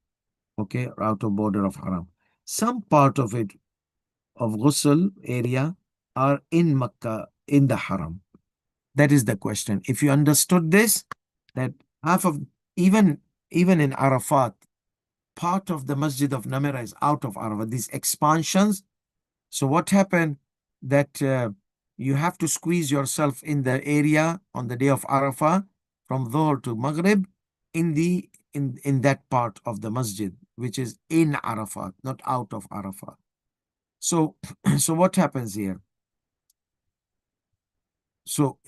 okay, out of border of Haram. Some part of it, of ghusl area, are in Makkah, in the Haram. That is the question. If you understood this, that half of, even in Arafat, part of the Masjid of Namira is out of Arafat, these expansions. So what happened that you have to squeeze yourself in the area on the day of Arafah from Dhuhr to Maghrib in that part of the masjid, which is in Arafat, not out of Arafat. So so what happens here? So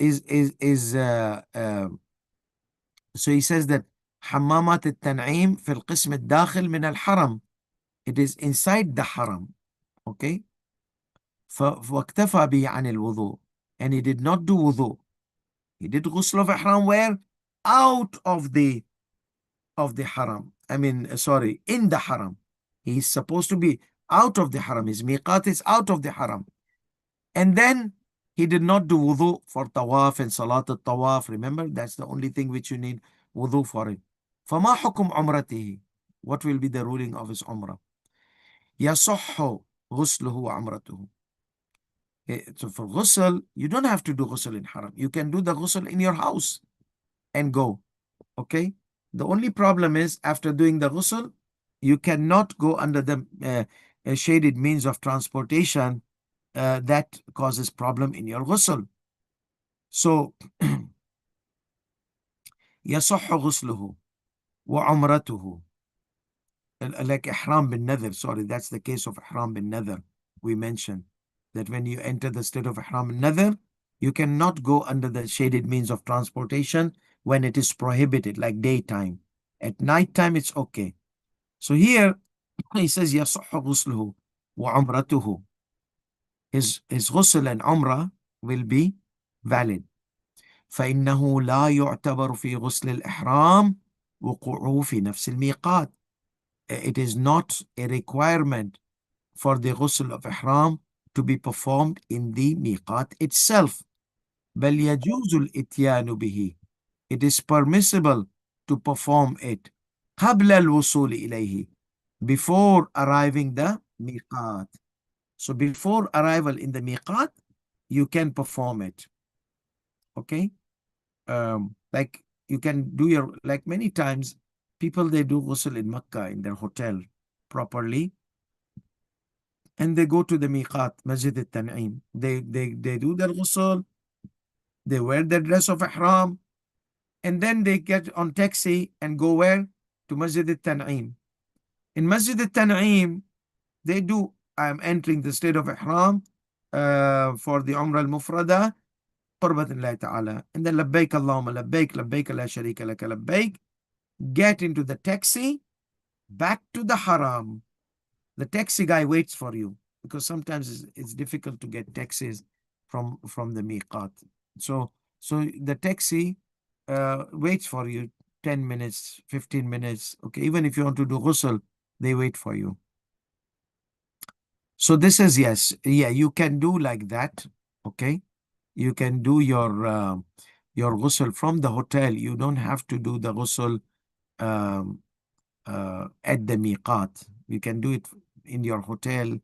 so he says that حمامات التنعيم في القسم الداخل من الحرم. It is inside the haram. Okay. واكتفى به عن الوضوء. And he did not do wudu. He did ghusl of ihram where? Out of the haram. I mean, sorry, in the haram. He's supposed to be out of the haram. His miqat is out of the haram. And then he did not do wudu for tawaf and salat al-tawaf. Remember, that's the only thing which you need wudu for it. فما حكم عمرته? What will be the ruling of his umrah? يصح غسله وعمرته. So for ghusl, you don't have to do ghusl in haram. You can do the ghusl in your house and go. Okay? The only problem is after doing the ghusl, you cannot go under the shaded means of transportation that causes problem in your ghusl. So يصح غسله وعمرته. Like ihram bin nadhr. Sorry, that's the case of ihram bin nadhr. We mentioned that when you enter the state of ihram bin nadhr, you cannot go under the shaded means of transportation when it is prohibited, like daytime. At night time, it's okay. So here he says يصح غسله وعمرته. His ghusl and umrah will be valid. فإنه لا يعتبر في غسل الإحرام وقوعه في نفس الميقات. It is not a requirement for the ghusl of ihram to be performed in the miqat itself. بل يجوز الاتيان به. It is permissible to perform it قبل الوصول إليه, before arriving the miqat. So before arrival in the miqat, you can perform it. Okay? Like you can do your, like many times, people, they do ghusl in Makkah in their hotel properly, and they go to the miqat, Masjid al-Tan'im. They do their ghusl, they wear their dress of ihram, and then they get on taxi and go where? To Masjid al-Tan'im. In Masjid al-Tan'im, they do, I am entering the state of ihram for the Umrah al-Mufrada, قربة الله تعالى. And then لبيك اللهم لبيك لبيك لا شريك لك لبيك. Get into the taxi, back to the haram. The taxi guy waits for you, because sometimes it's difficult to get taxis from the miqat. So the taxi waits for you 10 minutes, 15 minutes. Okay, even if you want to do ghusl, they wait for you. So this is, yes, yeah, you can do like that. Okay, you can do your ghusl from the hotel. You don't have to do the ghusl at the miqat. You can do it in your hotel,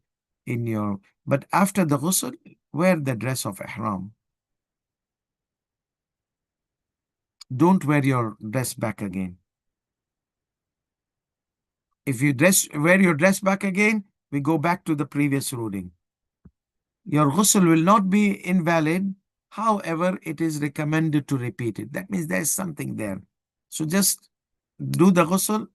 but after the ghusl, wear the dress of ihram. Don't wear your dress back again. If you wear your dress back again, we go back to the previous ruling. Your ghusl will not be invalid. However, it is recommended to repeat it. That means there's something there. So just do the ghusl,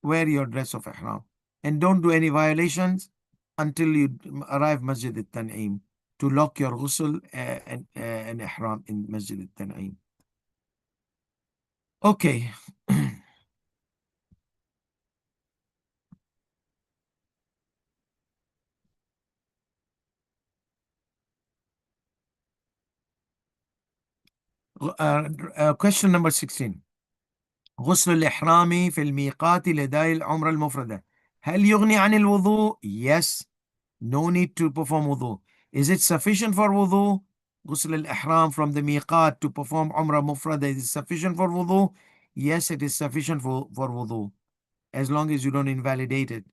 wear your dress of ihram, and don't do any violations until you arrive Masjid al-Tan'im to lock your ghusl and ihram in Masjid al-Tan'im. Okay. Question number 16. غسل الإحرام في الميقات لداء العمرة المفردة. هل يغني عن الوضوء? Yes. No need to perform wudu. Is it sufficient for wudu? غسل الإحرام from the miqat to perform umrah mufrada, is it sufficient for wudu? Yes, it is sufficient for wudu, as long as you don't invalidate it.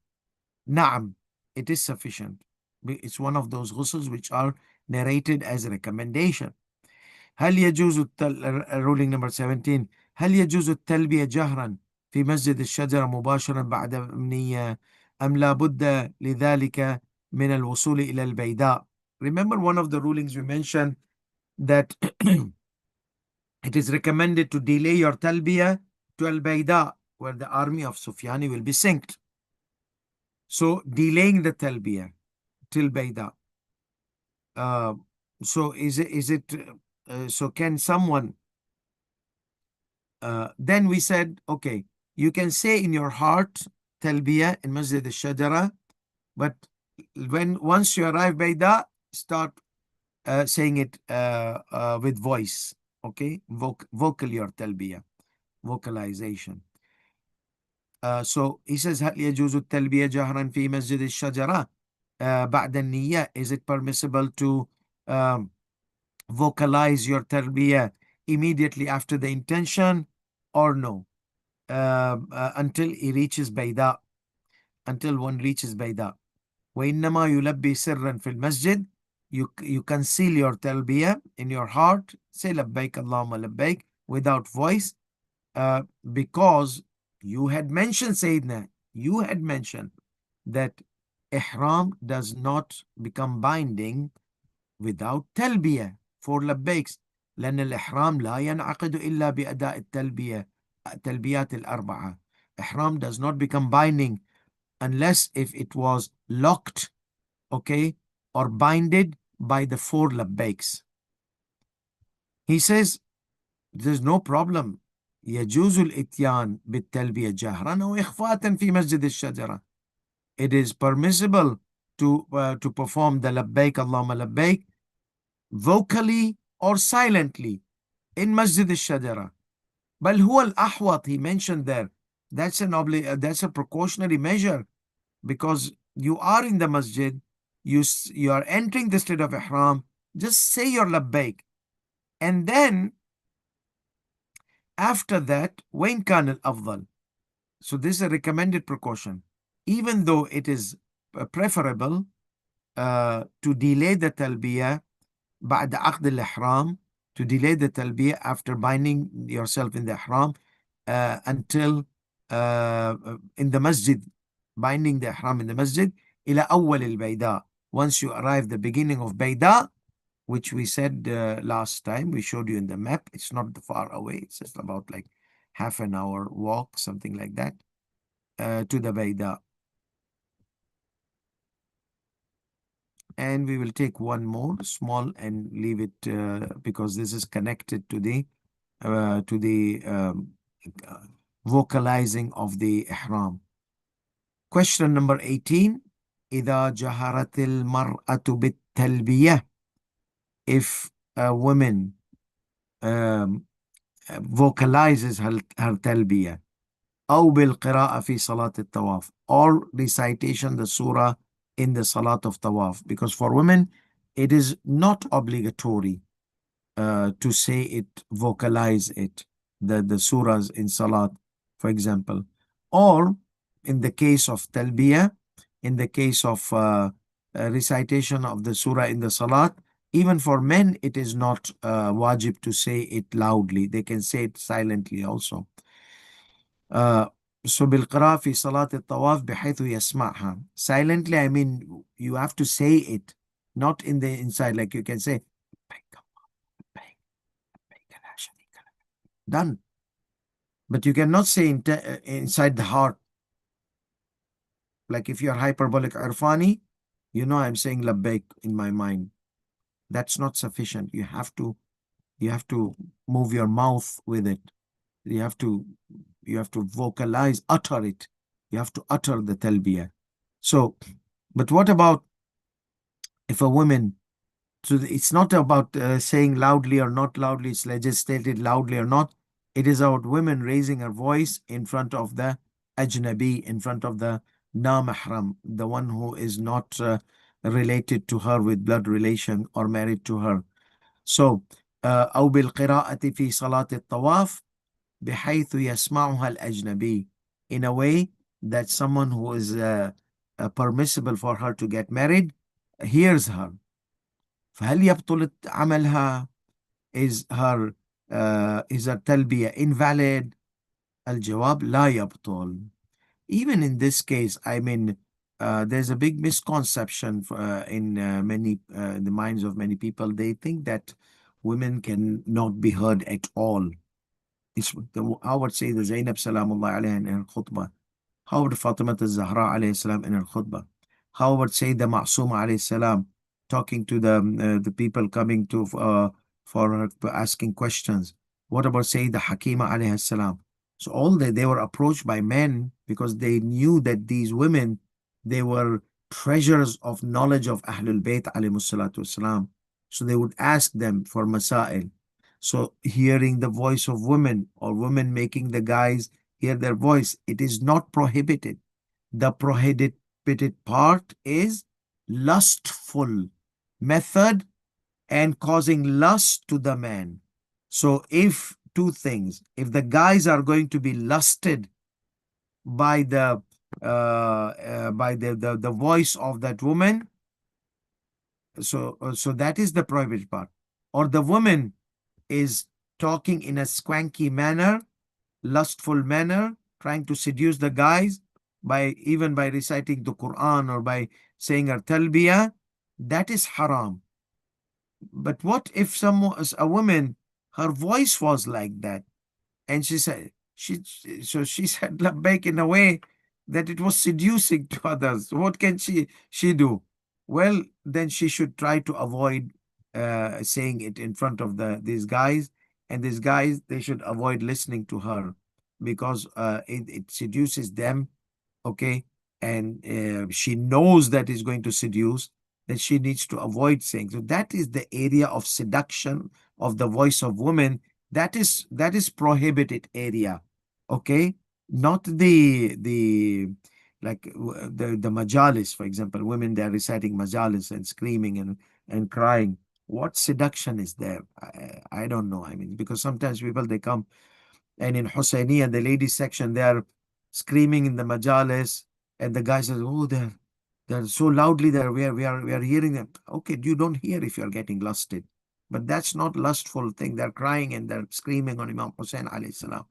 Naam, it is sufficient. It's one of those ghusls which are narrated as a recommendation. هل يجوز ruling number 17. هل يجوز التلبية جهرا في مسجد الشجرة مباشرة بعد النية أم لا بد لذلك من الوصول إلى البيداء? Remember, one of the rulings we mentioned that it is recommended to delay your talbiyah to al-Bayda, where the army of Sufyani will be synced. So delaying the talbiyah till Bayda. So is it so can someone then we said, okay, you can say in your heart talbiyah in Masjid al-Shajara, but once you arrive Bayda, start saying it with voice. Okay, vocal your talbiyah, vocalization. So he says هل يجوز التلبية جهرا في مسجد الشجرة بعد النية? Is it permissible to vocalize your talbiyah immediately after the intention, or no? Until he reaches Bayda, until one reaches Bayda. وإنما يلبي سرا في المسجد. You conceal your talbiyah in your heart. Say لبيك اللهم لبيك without voice, because you had mentioned, Sayyidina, you had mentioned that ihram does not become binding without talbiyah for لبيكs. لأن الإحرام لا ينعقد إلا بأداء التلبية التلبيات الأربعة. Ihram does not become binding unless if it was locked, okay, or binded by the 4 labbaiks. He says there's no problem. يجوز الإتيان بالتلبية جهرا أو إخفاء في مسجد الشجرة. It is permissible to perform the labbaik Allahumma labbaik vocally or silently in Masjid al-Shajara. بل هو الأحوط, he mentioned there. That's a precautionary measure, because you are in the masjid, you are entering the state of ihram, just say your labbaik. And then after that, وإن كان الأفضل. So this is a recommended precaution. Even though it is preferable to delay the talbiyah بعد عقد الإحرام, to delay the talbiyah after binding yourself in the ihram until in the masjid, binding the ihram in the masjid, إلى أول البيداء. Once you arrive the beginning of Bayda, which we said last time, we showed you in the map, it's not far away, it's just about like half an hour walk, something like that, to the Bayda. And we will take one more small and leave it because this is connected to the vocalizing of the ihram. Question number 18. إذا جهرت المرأة بالتلبية, if a woman vocalizes her talbiyah, أو بالقراءة في صلاة الطواف, or recitation the surah in the salat of tawaf, because for women it is not obligatory to say it, vocalize it, the surahs in salat, for example. Or in the case of talbiyah, in the case of recitation of the surah in the salat, even for men it is not wajib to say it loudly. They can say it silently also. So بالقراءة في صلاة الطواف بحيث يسمعها. Silently, I mean you have to say it, not in the inside, like you can say done, but you cannot say inside the heart. Like if you are hyperbolic irfani, you know I'm saying labbaik in my mind. That's not sufficient. You have to move your mouth with it. You have to vocalize, utter it. You have to utter the talbiyah. So, but what about if a woman, so it's not about saying loudly or not loudly, it's legislated loudly or not. It is about women raising her voice in front of the ajnabi, in front of the na-mahram, the one who is not related to her with blood relation or married to her. So, أو بالقراءة في صلاة الطواف بحيث يسمعها الأجنبي, in a way that someone who is permissible for her to get married hears her. فهل يبطل عملها? Is her تلبية invalid? الجواب لا يبطل. Even in this case, I mean, there's a big misconception in the minds of many people. They think that women can not be heard at all. I would say the Zainab Salamullah alayha in her khutbah. How would Fatima al-Zahra alayhi salam in her khutbah? How would say the Ma'suma alayhi salam talking to the people coming to for her asking questions? What about Sayyida Hakima alayhi salam? So all they were approached by men because they knew that these women, they were treasures of knowledge of Ahlul Bayt alayhi salatu wasalam. So they would ask them for masail. So hearing the voice of women or women making the guys hear their voice, it is not prohibited. The prohibited part is lustful method and causing lust to the man. So if two things, if the guys are going to be lusted by the voice of that woman, so that is the prohibited part. Or the woman is talking in a swanky manner, lustful manner, trying to seduce the guys by reciting the Quran or by saying her talbiyah, that is haram. But what if a woman, her voice was like that, and she said she said labbaik in a way that it was seducing to others? What can she do? Well, then she should try to avoid saying it in front of these guys and these guys, they should avoid listening to her because it seduces them, okay? And she knows that is going to seduce, that she needs to avoid saying. So that is the area of seduction of the voice of women. That is prohibited area, okay? Not the like the majalis, for example. Women, they are reciting majalis and screaming and crying. What seduction is there? I don't know. I mean, because sometimes people, they come, and in Husseiniya, the ladies section, they are screaming in the majalis, and the guy says, "Oh, they're so loudly there. We are hearing them." Okay, you don't hear if you are getting lusted, but that's not lustful thing. They're crying and they're screaming on Imam Hussein alayhi salam.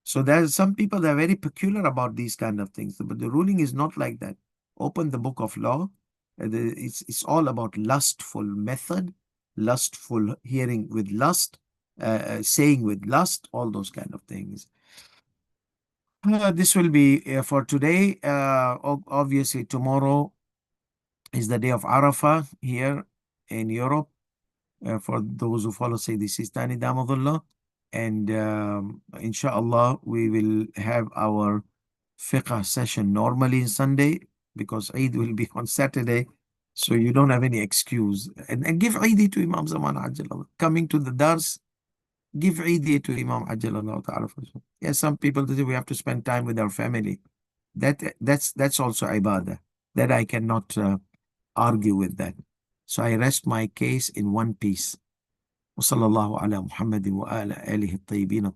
So there's some people that are very peculiar about these kind of things, but the ruling is not like that. Open the book of law. It's all about lustful method, lustful hearing with lust, saying with lust, all those kind of things. This will be for today. Obviously, tomorrow is the day of Arafah here in Europe. For those who follow Sayyidi Sistani Dz. And inshallah, we will have our fiqh session normally on Sunday because Eid will be on Saturday. So you don't have any excuse. And give Eid to Imam Zaman Ajjalallah. Coming to the Dars, give Eid to Imam Ajjalallah Ta'ala. Yes, some people say we have to spend time with our family. That's also ibadah. That I cannot argue with that. So I rest my case in one piece. وصلى الله على محمد وآل آله الطيبين